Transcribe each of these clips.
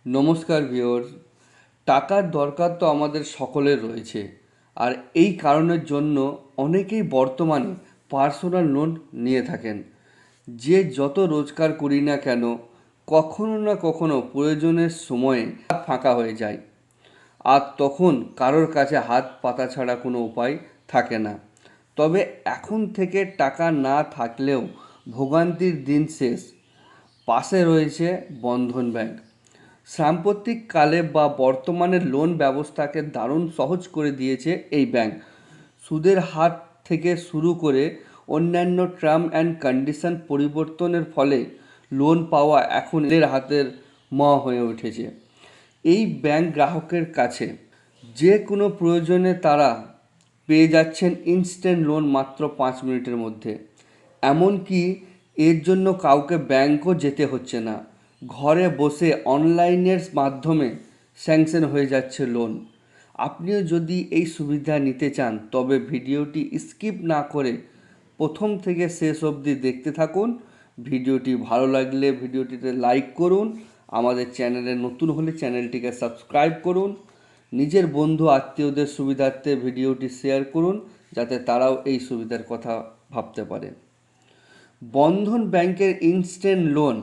নমস্কার ভিউয়ার্স। টাকার দরকার তো আমাদের সকলের রয়েছে, আর এই কারণের জন্য অনেকেই বর্তমানে পার্সোনাল লোন নিয়ে থাকেন। যে যত রোজগার করি না কেন, কখনো না কখনো প্রয়োজনের সময়ে ফাঁকা হয়ে যায়, আর তখন কারোর কাছে হাত পাতা ছাড়া কোনো উপায় থাকে না। তবে এখন থেকে টাকা না থাকলেও ভোগান্তির দিন শেষ। পাশে রয়েছে বন্ধন ব্যাংক। সাম্প্রতিক কালে বা বর্তমানে লোন ব্যবস্থাকে দারুণ সহজ করে দিয়েছে এই ব্যাংক। সুদের হার থেকে শুরু করে অন্যান্য টার্ম অ্যান্ড কন্ডিশন পরিবর্তনের ফলে লোন পাওয়া এখন এদের হাতের হয়ে উঠেছে। এই ব্যাংক গ্রাহকের কাছে যে কোনো প্রয়োজনে তারা পেয়ে যাচ্ছেন ইনস্ট্যান্ট লোন মাত্র 5 মিনিটের মধ্যে। এমনকি এর জন্য কাউকে ব্যাংকও যেতে হচ্ছে না, ঘরে বসে অনলাইনের মাধ্যমে স্যাংশন হয়ে যাচ্ছে লোন। আপনিও যদি এই সুবিধা নিতে চান তবে ভিডিওটি স্কিপ না করে প্রথম থেকে শেষ অবধি দেখতে থাকুন। ভিডিওটি ভালো লাগলে ভিডিওটিতে লাইক করুন, আমাদের চ্যানেলে নতুন হলে চ্যানেলটিকে সাবস্ক্রাইব করুন, নিজের বন্ধু আত্মীয়দের সুবিধার্থে ভিডিওটি শেয়ার করুন যাতে তারাও এই সুবিধার কথা ভাবতে পারে। বন্ধন ব্যাংকের ইনস্ট্যান্ট লোন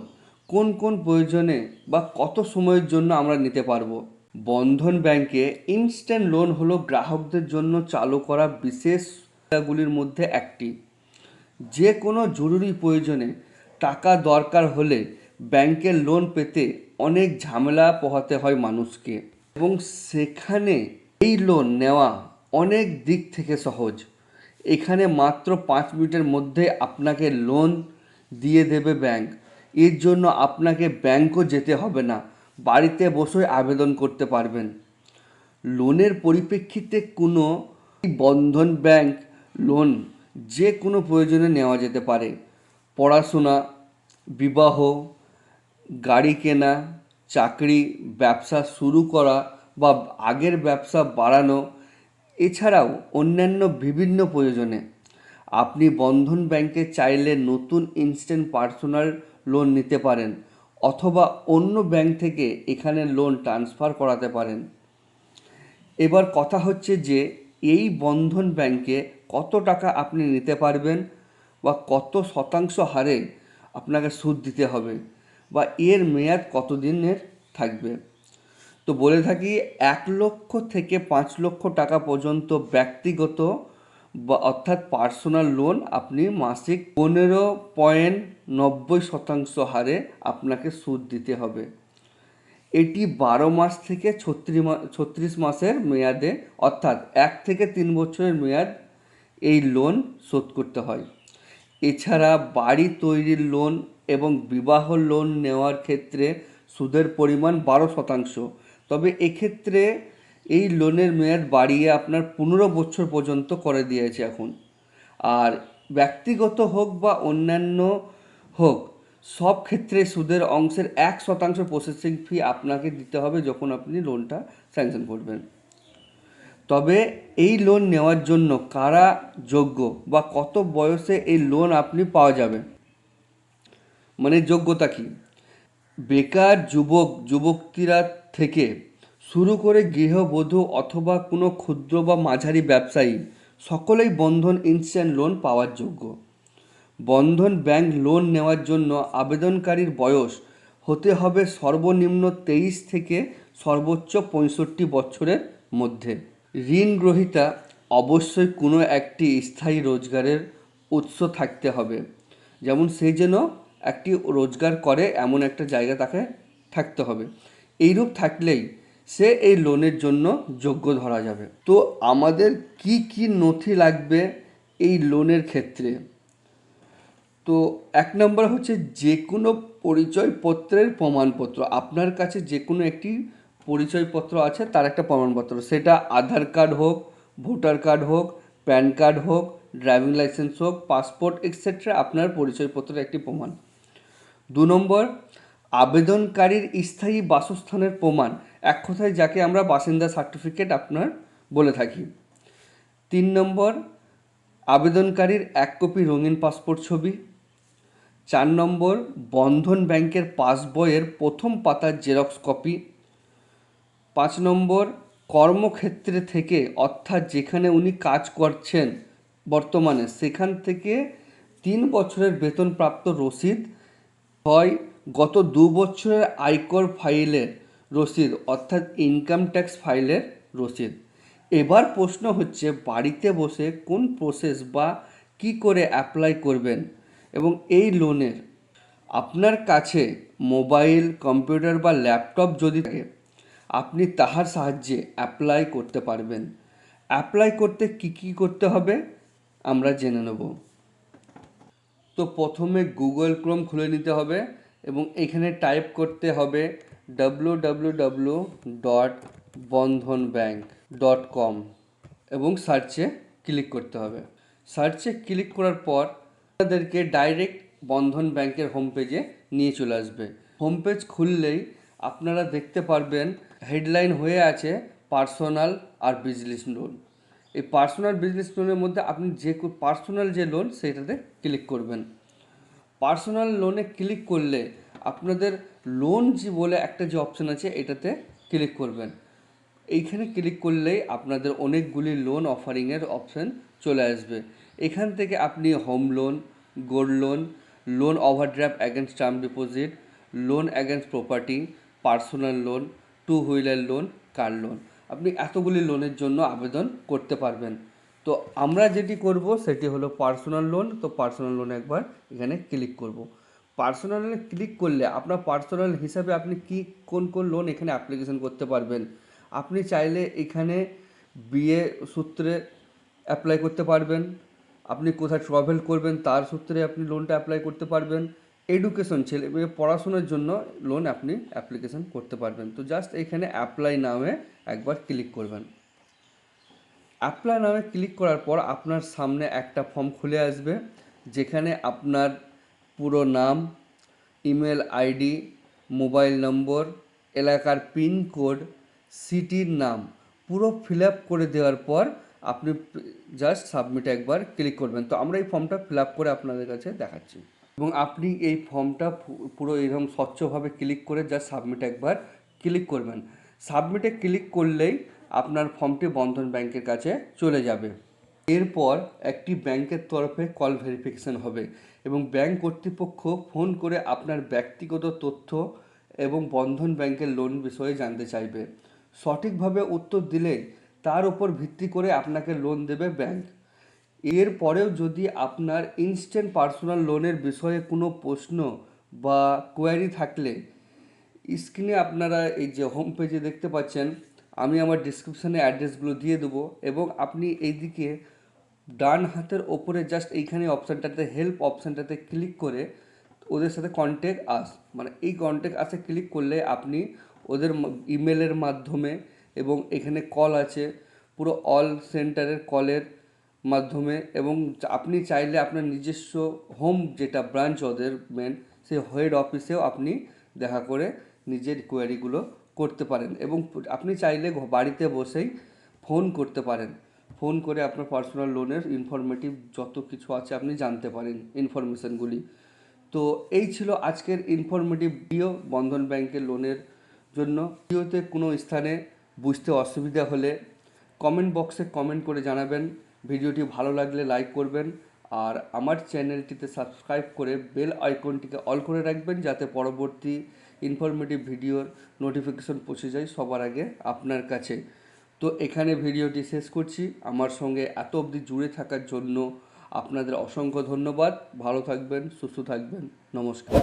কোন কোন প্রয়োজনে বা কত সময়ের জন্য আমরা নিতে পারবো? বন্ধন ব্যাংকে ইনস্ট্যান্ট লোন হলো গ্রাহকদের জন্য চালু করা বিশেষ সুবিধাগুলির মধ্যে একটি। যে কোনো জরুরি প্রয়োজনে টাকা দরকার হলে ব্যাংকের লোন পেতে অনেক ঝামেলা পোহাতে হয় মানুষকে, এবং সেখানে এই লোন নেওয়া অনেক দিক থেকে সহজ। এখানে মাত্র 5 মিনিটের মধ্যে আপনাকে লোন দিয়ে দেবে ব্যাংক। এর জন্য আপনাকে ব্যাংকও যেতে হবে না, বাড়িতে বসে আবেদন করতে পারবেন। লোনের পরিপ্রেক্ষিতে কোনো বন্ধন ব্যাংক লোন যে কোনো প্রয়োজনে নেওয়া যেতে পারে। পড়াশোনা, বিবাহ, গাড়ি কেনা, চাকরি, ব্যবসা শুরু করা বা আগের ব্যবসা বাড়ানো, এছাড়াও অন্যান্য বিভিন্ন প্রয়োজনে আপনি বন্ধন ব্যাংকে চাইলে নতুন ইনস্ট্যান্ট পার্সোনাল লোন নিতে পারেন, অথবা অন্য ব্যাংক থেকে এখানে লোন ট্রান্সফার করাতে পারেন। এবার কথা হচ্ছে যে এই বন্ধন ব্যাংকে কত টাকা আপনি নিতে পারবেন বা কত শতাংশ হারে আপনাকে সুদ দিতে হবে বা এর মেয়াদ কতদিনের থাকবে। তো বলে থাকি, 1 লক্ষ থেকে 5 লক্ষ টাকা পর্যন্ত ব্যক্তিগত বা অর্থাৎ পার্সোনাল লোন আপনি মাসিক 15.90% হারে আপনাকে সুদ দিতে হবে। এটি 12 মাস থেকে 36 মাসের মেয়াদে, অর্থাৎ 1 থেকে 3 বছরের মেয়াদ এই লোন শোধ করতে হয়। এছাড়া বাড়ি তৈরির লোন এবং বিবাহ লোন নেওয়ার ক্ষেত্রে সুদের পরিমাণ 12%। তবে এক্ষেত্রে এই লোনের মেয়াদ বাড়িয়ে আপনার 15 বছর পর্যন্ত করে দিয়েছে এখন। আর ব্যক্তিগত হোক বা অন্যান্য হোক, সব ক্ষেত্রে সুদের অংশের 1% প্রসেসিং ফি আপনাকে দিতে হবে যখন আপনি লোনটা স্যাংশন করবেন। তবে এই লোন নেওয়ার জন্য কারা যোগ্য বা কত বয়সে এই লোন আপনি পাওয়া যাবে, মানে যোগ্যতা কী? বেকার যুবক যুবতীরা থেকে শুরু করে গৃহবধূ অথবা কোনো ক্ষুদ্র বা মাঝারি ব্যবসায়ী সকলেই বন্ধন ইনস্ট্যান্ট লোন পাওয়ার যোগ্য। বন্ধন ব্যাংক লোন নেওয়ার জন্য আবেদনকারীর বয়স হতে হবে সর্বনিম্ন 23 থেকে সর্বোচ্চ 65 বছরের মধ্যে। ঋণ গ্রহীতা অবশ্যই কোনো একটি স্থায়ী রোজগারের উৎস থাকতে হবে, যেমন সে যেন একটি রোজগার করে এমন একটা জায়গা তাকে থাকতে হবে। এইরূপ থাকলেই সে এই লোনের জন্য যোগ্য ধরা যাবে। তো আমাদের কি কি নথি লাগবে এই লোনের ক্ষেত্রে? তো 1 নম্বর হচ্ছে যে কোনো পরিচয়পত্রের প্রমাণপত্র। আপনার কাছে যে কোনো একটি পরিচয়পত্র আছে তার একটা প্রমাণপত্র, সেটা আধার কার্ড হোক, ভোটার কার্ড হোক, প্যান কার্ড হোক, ড্রাইভিং লাইসেন্স হোক, পাসপোর্ট এক্সেট্রা, আপনার পরিচয়পত্রের একটি প্রমাণ। 2 নম্বর, আবেদনকারীর স্থায়ী বাসস্থানের প্রমাণ, এক কথায় যাকে আমরা বাসিন্দা সার্টিফিকেট আপনার বলে থাকি। 3 নম্বর, আবেদনকারীর 1 কপি রঙিন পাসপোর্ট ছবি। 4 নম্বর, বন্ধন ব্যাংকের পাসবইয়ের প্রথম পাতার জেরক্স কপি। 5 নম্বর, কর্মক্ষেত্রে থেকে অর্থাৎ যেখানে উনি কাজ করছেন বর্তমানে সেখান থেকে 3 বছরের বেতনপ্রাপ্ত রসিদ। 6, গত 2 বছরের আয়কর ফাইলের রসিদ অর্থাৎ ইনকাম ট্যাক্স ফাইলের রসিদ। এবার প্রশ্ন হচ্ছে বাড়িতে বসে কোন প্রসেস বা কি করে অ্যাপ্লাই করবেন এবং এই লোনের আপনার কাছে মোবাইল, কম্পিউটার বা ল্যাপটপ যদি থাকে আপনি তাহার সাহায্যে অ্যাপ্লাই করতে পারবেন। অ্যাপ্লাই করতে কি করতে হবে আমরা জেনে নেব। তো প্রথমে গুগল ক্রোম খুলে নিতে হবে এবং এখানে টাইপ করতে হবে www.bandhanbank.com এবং সার্চে ক্লিক করতে হবে। সার্চে ক্লিক করার পর আপনাদেরকে ডাইরেক্ট বন্ধন ব্যাংকের হোম পেজে নিয়ে চলে আসবে। হোম পেজ খুললেই আপনারা দেখতে পারবেন হেডলাইন হয়ে আছে পার্সোনাল আর বিজনেস লোন। এই পার্সোনাল বিজনেস লোনের মধ্যে আপনি যে পার্সোনাল যে লোন সেটাতে ক্লিক করবেন। পার্সোনাল লোনে ক্লিক করলে আপনাদের লোন যে বলে একটা যে অপশান আছে এটাতে ক্লিক করবেন। এইখানে ক্লিক করলেই আপনাদের অনেকগুলি লোন অফারিংয়ের অপশান চলে আসবে। এখান থেকে আপনি home loan, gold loan, loan overdraft against term deposit, loan against property, personal loan, two wheeler loan, car loan, আপনি এতগুলি লোনের জন্য আবেদন করতে পারবেন। তো আমরা যেটি করব সেটি হলো পার্সোনাল লোন। তো পার্সোনাল লোনে একবার এখানে ক্লিক করব। পার্সোনাল লোনে ক্লিক করলে আপনার পার্সোনাল হিসাবে আপনি কোন লোন এখানে অ্যাপ্লিকেশন করতে পারবেন। আপনি চাইলে এখানে বিয়ে সূত্রে অ্যাপ্লাই করতে পারবেন, আপনি কোথায় ট্রাভেল করবেন তার সূত্রে আপনি লোনটা অ্যাপ্লাই করতে পারবেন, এডুকেশন ছেলে মেয়ে পড়াশোনার জন্য লোন আপনি অ্যাপ্লিকেশন করতে পারবেন। তো জাস্ট এখানে অ্যাপ্লাই নামে একবার ক্লিক করবেন। অ্যাপ্লাই নামে ক্লিক করার পর আপনার সামনে একটা ফর্ম খুলে আসবে যেখানে আপনার পুরো নাম, ইমেল আইডি, মোবাইল নম্বর, এলাকার পিনকোড, সিটির নাম পুরো ফিল আপ করে দেওয়ার পর আপনি জাস্ট সাবমিটে একবার ক্লিক করবেন। তো আমরা এই ফর্মটা ফিল আপ করে আপনাদের কাছে দেখাচ্ছি এবং আপনি এই ফর্মটা পুরো এরকম স্বচ্ছভাবে ক্লিক করে জাস্ট সাবমিটে একবার ক্লিক করবেন। সাবমিটে ক্লিক করলেই আপনার ফর্মটি বন্ধন ব্যাংকের কাছে চলে যাবে। এরপর একটি ব্যাংকের তরফে কল ভেরিফিকেশন হবে এবং ব্যাংক কর্তৃপক্ষ ফোন করে আপনার ব্যক্তিগত তথ্য এবং বন্ধন ব্যাংকের লোন বিষয়ে জানতে চাইবে। সঠিকভাবে উত্তর দিলে তার উপর ভিত্তি করে আপনাকে লোন দেবে ব্যাংক। এরপরেও যদি আপনার ইনস্ট্যান্ট পার্সোনাল লোনের বিষয়ে কোনো প্রশ্ন বা কোয়ারি থাকলে স্ক্রিনে আপনারা এই যে হোম পেজে দেখতে পাচ্ছেন, আমি আমার ডিসক্রিপশানে অ্যাড্রেসগুলো দিয়ে দেবো এবং আপনি এইদিকে ডান হাতের ওপরে জাস্ট এইখানে অপশানটাতে হেল্প অপশানটাতে ক্লিক করে ওদের সাথে কন্ট্যাক্ট আস মানে এই কন্ট্যাক্ট আসে ক্লিক করলে আপনি ওদের ইমেলের মাধ্যমে এবং এখানে কল আছে পুরো অল সেন্টারের কলের মাধ্যমে এবং আপনি চাইলে আপনার নিজস্ব হোম যেটা ব্রাঞ্চ ওদের মেন সেই হেড অফিসেও আপনি দেখা করে নিজের কোয়ারিগুলো করতে পারেন এবং আপনি চাইলে বাড়িতে বসেই ফোন করতে পারেন। ফোন করে আপনার পার্সোনাল লোনের ইনফরমেটিভ যত কিছু আছে আপনি জানতে পারেন ইনফরমেশানগুলি। তো এই ছিল আজকের ইনফরমেটিভ ভিডিও বন্ধন ব্যাংকের লোনের জন্য। ভিডিওতে কোনো স্থানে বুঝতে অসুবিধা হলে কমেন্ট বক্সে কমেন্ট করে জানাবেন। ভিডিওটি ভালো লাগলে লাইক করবেন আর আমার চ্যানেলটিতে সাবস্ক্রাইব করে বেল আইকনটিকে অল করে রাখবেন যাতে পরবর্তী ইনফরমেটিভ ভিডিওর নোটিফিকেশন পৌঁছে যায় সবার আগে আপনার কাছে। তো এখানে ভিডিওটি শেষ করছি। আমার সঙ্গে এত অবধি জুড়ে থাকার জন্য আপনাদের অসংখ্য ধন্যবাদ। ভালো থাকবেন, সুস্থ থাকবেন, নমস্কার।